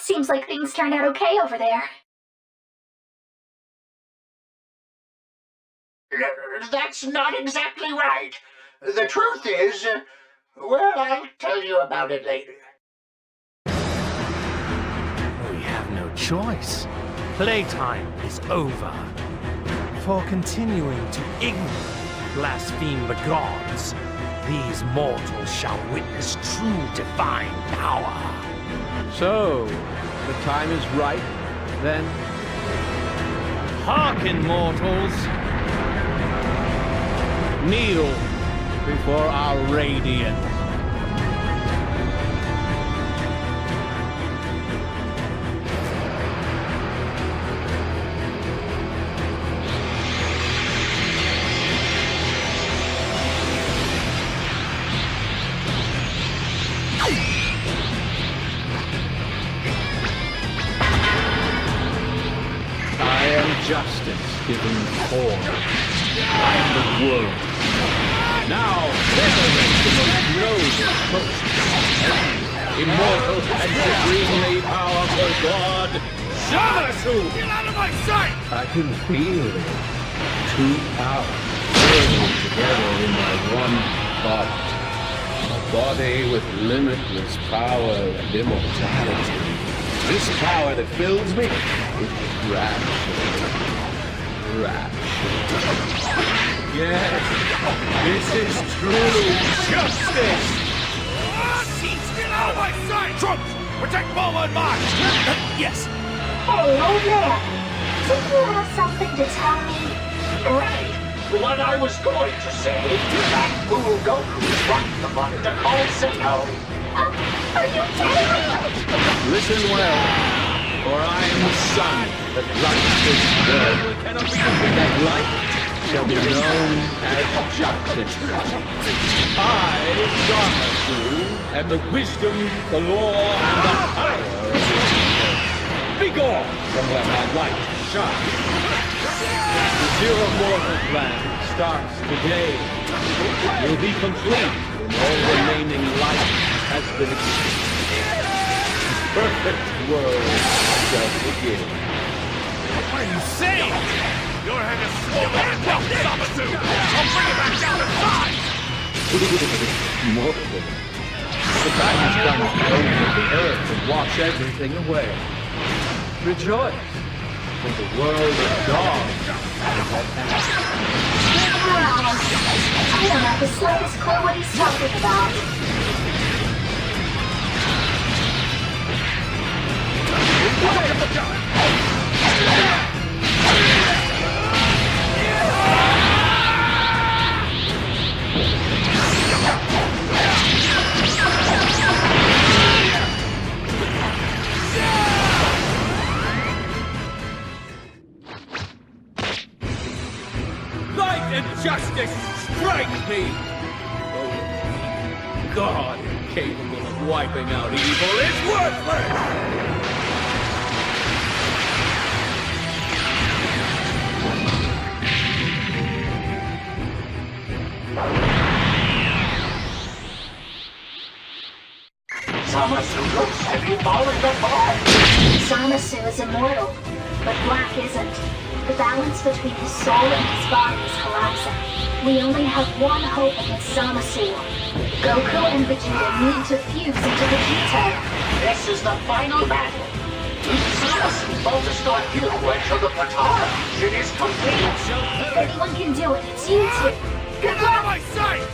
Seems like things turned out okay over there. That's not exactly right. The truth is, well, I'll tell you about it later. We have no choice. Playtime is over. For continuing to ignorantly blaspheme the gods, these mortals shall witness true divine power. So, the time is right, then? Hearken, mortals! Kneel before our radiance. I am justice given form. I am the world. Now, venerate the most noble approach. Immortal and supremely powerful God, Zamasu! Get out of my sight! I can feel it. Two powers merging together in my one body. A body with limitless power and immortality. This power that fills me is rapture. Yes, this is true justice! Get out of my sight! Troops, protect Bulma and March! Yes! Hey, old man! Did you have something to tell me? Right. What I was going to say, that fool Goku dropped the money to call Sinnoh. Are you kidding me? Listen well, for I am the sun that lights this world. That light shall be known as justice. I, Zamasu, am the wisdom, the law, and the power of this universe. Begone from where my light shines. The Zero Mortal plan starts today. It will be complete when all remaining light has been extinguished. The perfect world shall begin. What are you saying? Your head is swollen and now, Zamasu! I'll bring it back down to size! Mortal. The time has come to open the earth and wash everything away. Rejoice, for the world of dogs is at hand. I don't have the slightest clue what he's talking about. Light and justice strike me! Oh, God capable of wiping out evil is worthless! Zamasu looks heavy falling apart. Zamasu is immortal, but Black isn't. The balance between his soul and his body is collapsing. We only have one hope against Zamasu. Goku and Vegeta need to fuse into Vegeta. This is the final battle. Zamasu focused on you until the Patara mission is complete. If anyone can do it, it's you two. Good Get out of luck! my sight!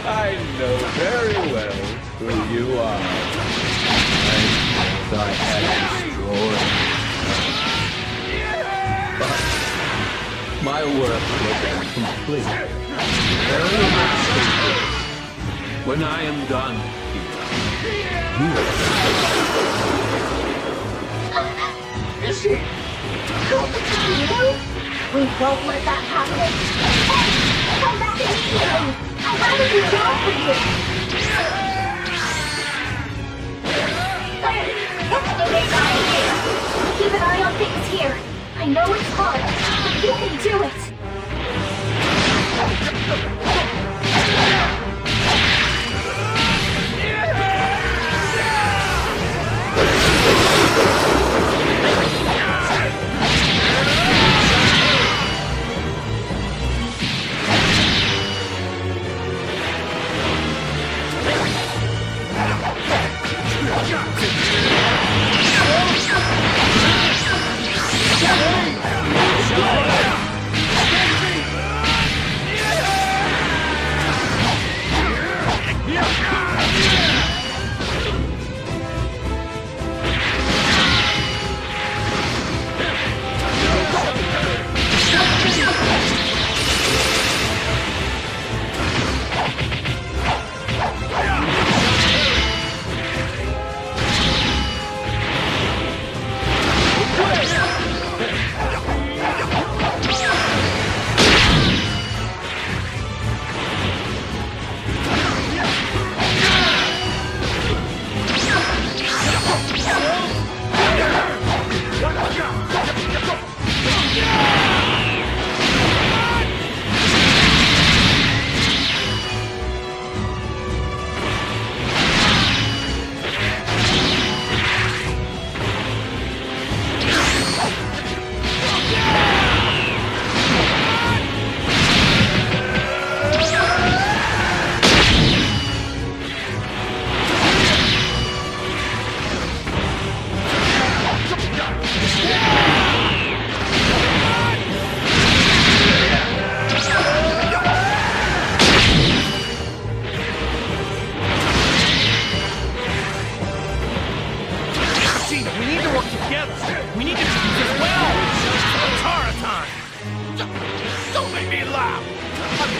I know very well who you are. I thought I had destroyed. But my work was complete. Very much. When I am done here, Is he? We won't let that happen. Hey, come back immediately! I'd rather be done with you! Let's get this out of here! Keep an eye on things here. I know it's hard, but you can do it!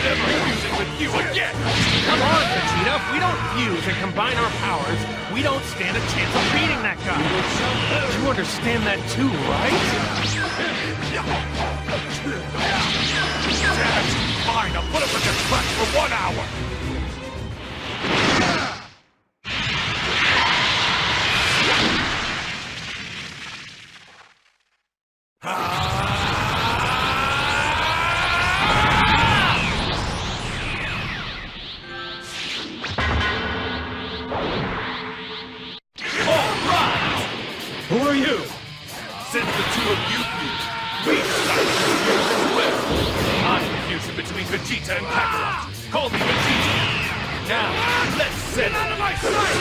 never fusing with you again! Come on, Vegeta! If we don't fuse and combine our powers, we don't stand a chance of beating that guy! You understand that too, right? Damn it! Fine, I'll put up with this crap for 1 hour! Who are you? Since the two of you fused, we decided to fuse as well. I'm the fusion between Vegeta and Kakarot. Call me Vegeta. Now, let's set out of my sight!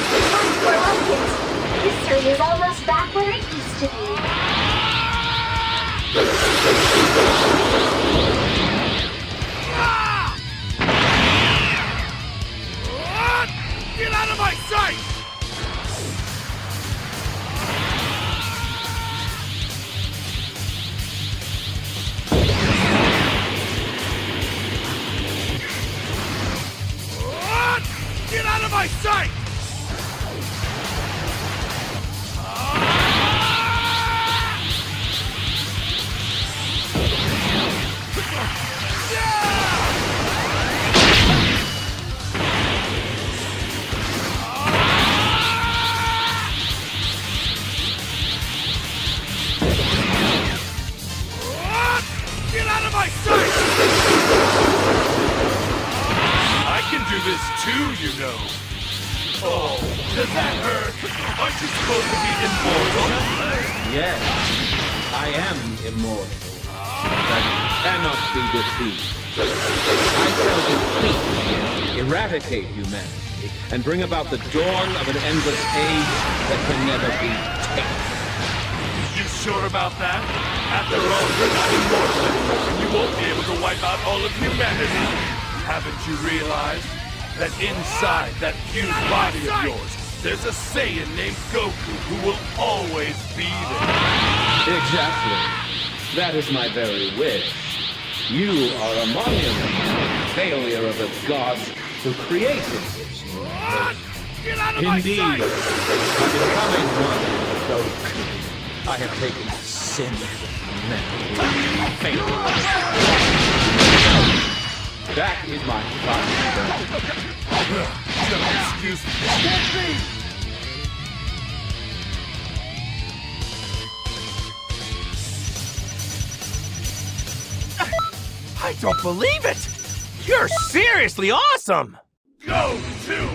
We're lucky. History is almost back where it used to be. Get out of my sight! Get out of my sight! Get out of my sight! I can do this too, you know. Oh, does that hurt? Aren't you supposed to be immortal? Yes, I am immortal. That cannot be defeated. I shall defeat, eradicate humanity, and bring about the dawn of an endless age that can never be taken. You sure about that? After all, you're not immortal anymore, and you won't be able to wipe out all of humanity. Haven't you realized that inside that fused body of yours, there's a Saiyan named Goku who will always be there? Exactly. That is my very wish. You are a monument to the failure of the gods who created this world. Get out of my Indeed, sight! by becoming one with Goku, I have taken sin, memory, failure. That is my final Excuse me. I don't believe it! You're seriously awesome! Go to...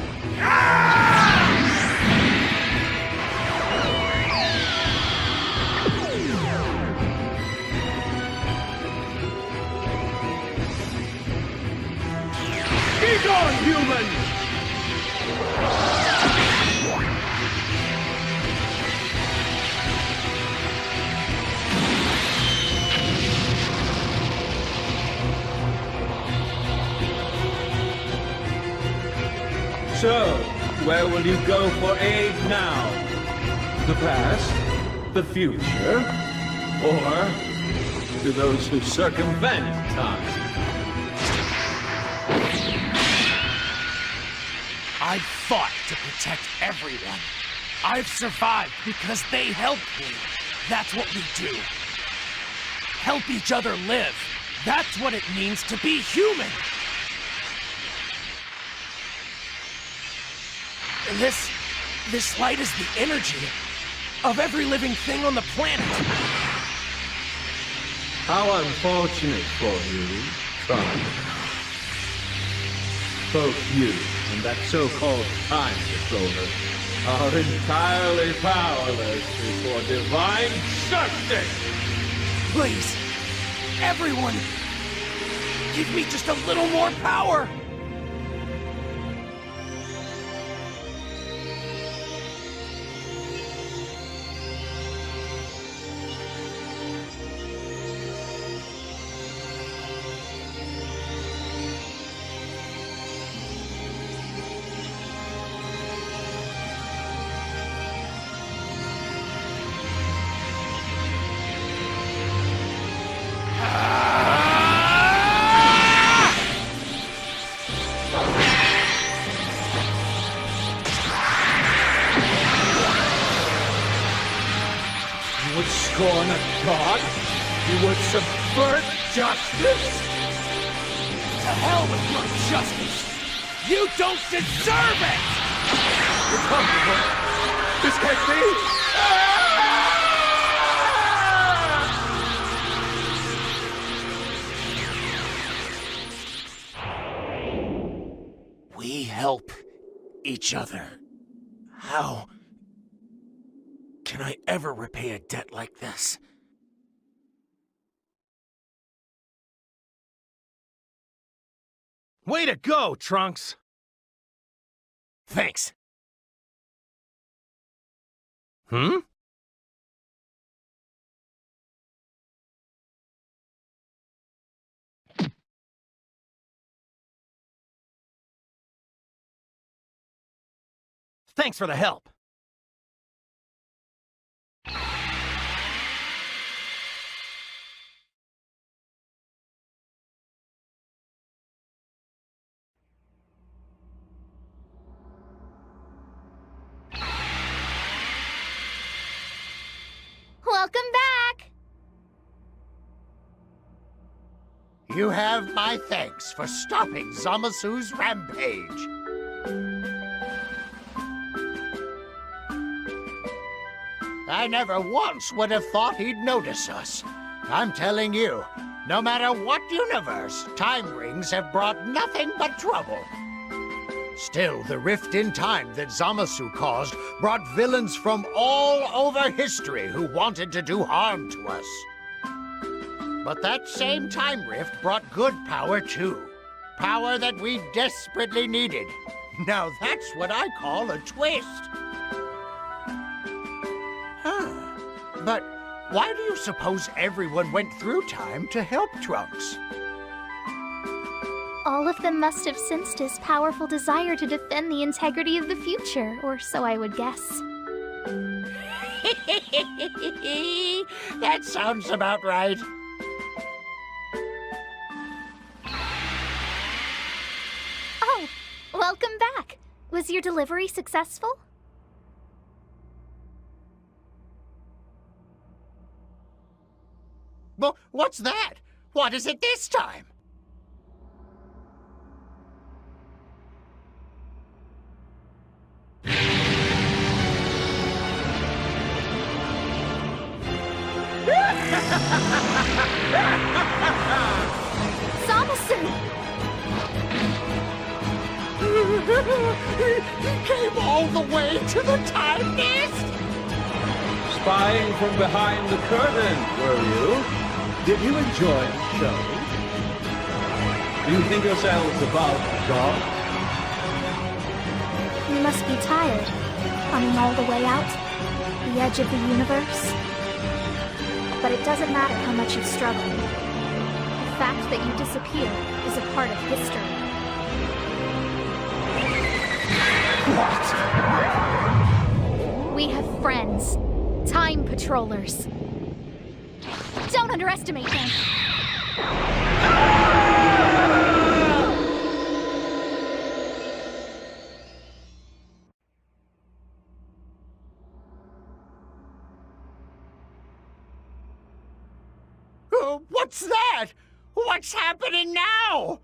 Be gone, human! So, where will you go for aid now? The past? The future? Or to those who circumvent time? I've fought to protect everyone. I've survived because they helped me. That's what we do. Help each other live. That's what it means to be human. This light is the energy of every living thing on the planet. How unfortunate for you, Tron. Both you and that so-called time controller are entirely powerless before divine justice! Please, everyone, give me just a little more power. a god? You would subvert justice? To hell with your justice! You don't deserve it! Impossible! This can't be! We help each other. How can I ever repay a debt like this? Way to go, Trunks! Thanks. Hmm? Thanks for the help. Welcome back! You have my thanks for stopping Zamasu's rampage. I never once would have thought he'd notice us. I'm telling you, no matter what universe, time rings have brought nothing but trouble. Still, the rift in time that Zamasu caused brought villains from all over history who wanted to do harm to us. But that same time rift brought good power too. Power that we desperately needed. Now that's what I call a twist. But why do you suppose everyone went through time to help Trunks? All of them must have sensed his powerful desire to defend the integrity of the future, or so I would guess. That sounds about right. Oh, welcome back. Was your delivery successful? Well, what's that? What is it this time? Zamasu! He came all the way to the time nest? Spying from behind the curtain, were you? Did you enjoy the show? Do you think yourselves above God? You must be tired, coming all the way out, the edge of the universe. But it doesn't matter how much you struggle. The fact that you disappear is a part of history. What? We have friends. Time patrollers. Don't underestimate them. What's that? What's happening now?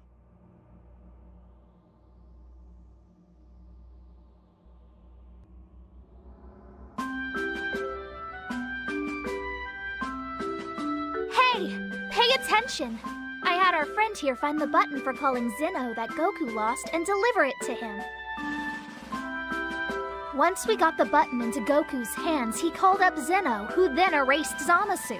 Hey, pay attention. I had our friend here find the button for calling Zeno that Goku lost and deliver it to him. Once we got the button into Goku's hands, he called up Zeno, who then erased Zamasu.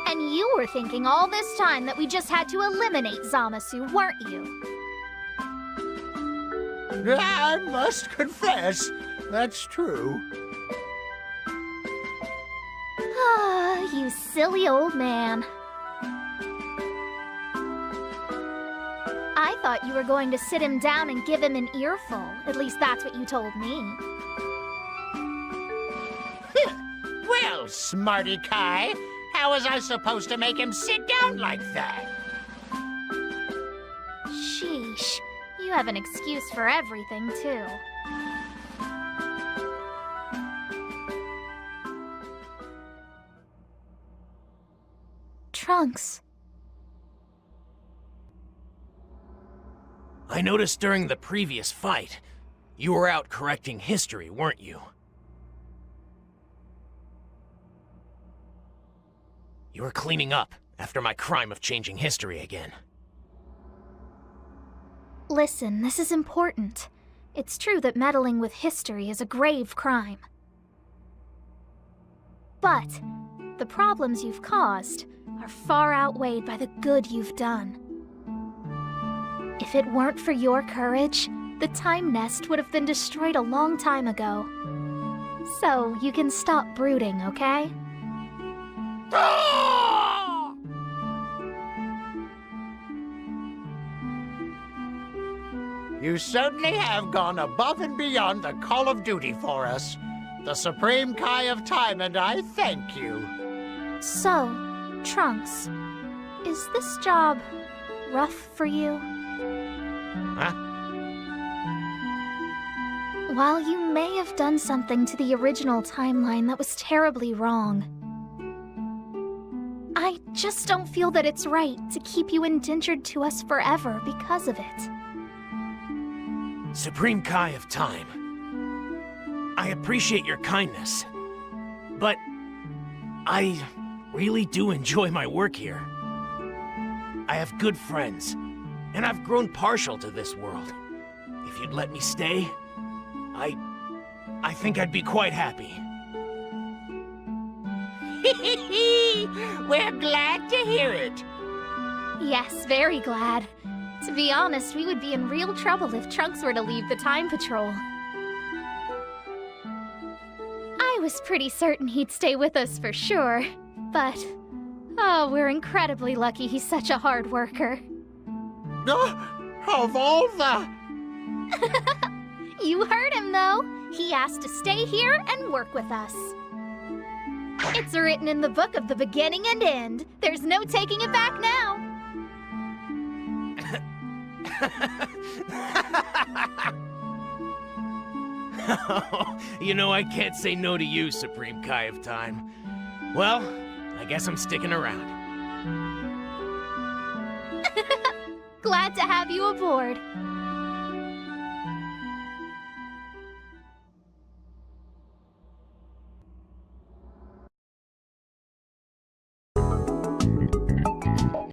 And you were thinking all this time that we just had to eliminate Zamasu, weren't you? I must confess, that's true. Ah, you silly old man. I thought you were going to sit him down and give him an earful. At least that's what you told me. Well, Smarty Kai, how was I supposed to make him sit down like that? Sheesh. You have an excuse for everything, too. Trunks. I noticed during the previous fight, you were out correcting history, weren't you? You were cleaning up after my crime of changing history again. Listen, this is important. It's true that meddling with history is a grave crime. But the problems you've caused are far outweighed by the good you've done. If it weren't for your courage, the Time Nest would have been destroyed a long time ago. So you can stop brooding, okay? You certainly have gone above and beyond the call of duty for us. The Supreme Kai of Time and I thank you. So, Trunks, is this job rough for you? Huh? While you may have done something to the original timeline that was terribly wrong, I just don't feel that it's right to keep you indentured to us forever because of it. Supreme Kai of Time. I appreciate your kindness, but I really do enjoy my work here. I have good friends, and I've grown partial to this world. If you'd let me stay, I think I'd be quite happy. We're glad to hear it. Yes, very glad. To be honest, we would be in real trouble if Trunks were to leave the Time Patrol. I was pretty certain he'd stay with us for sure, but... oh, we're incredibly lucky he's such a hard worker. Of all the... You heard him, though. He asked to stay here and work with us. It's written in the book of the beginning and end. There's no taking it back now. You know, I can't say no to you, Supreme Kai of Time. Well, I guess I'm sticking around. Glad to have you aboard.